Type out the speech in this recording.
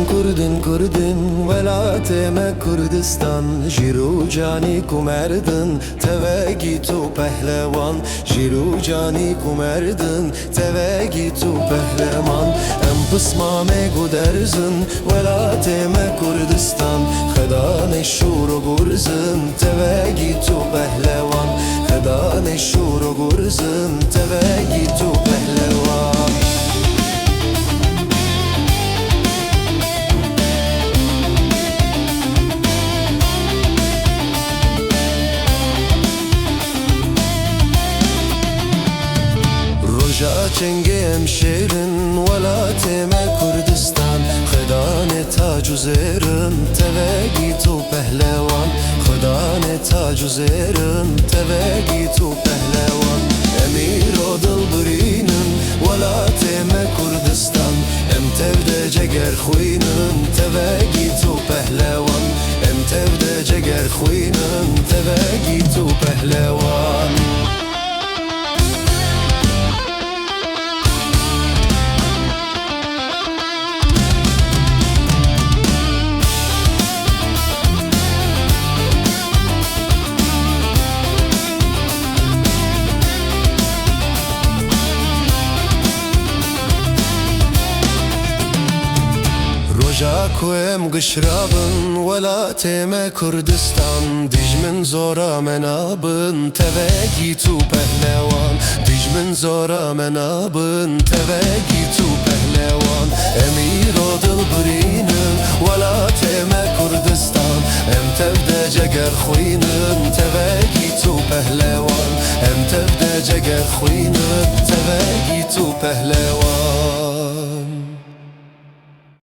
کردن ولاتم کردستان جیرو جانی کمردن توگی تو پهلوان جیرو جانی کمردن توگی تو پهلوان ام بسمام گودرزن ولاتم کردستان خدا نشور و گرزن توگی تو پهلوان خدا نشور و گرزن توگی تو پهلوان جا چنگم شیرن ولاتم کردستان خدا تاج و زیرن توگی تو پهلوان خدا تاج و زیرن توگی تو پهلوان امیر و دل برینن ولاتم کردستان ام تبد جگر خوینن توگی تو پهلوان ام تبد جگر خوینن توگی تو پهلوان جاكوم قشرابن ولاتم كردستان ديج من زورا منابن توگی تو پهلوان ديج من زورا منابن توگی تو پهلوان امیر و دل برینن ولاتم كردستان ام تبدا جگر خوینن توگی تو پهلوان ام تبدا جگر خوینن توگی تو پهلوان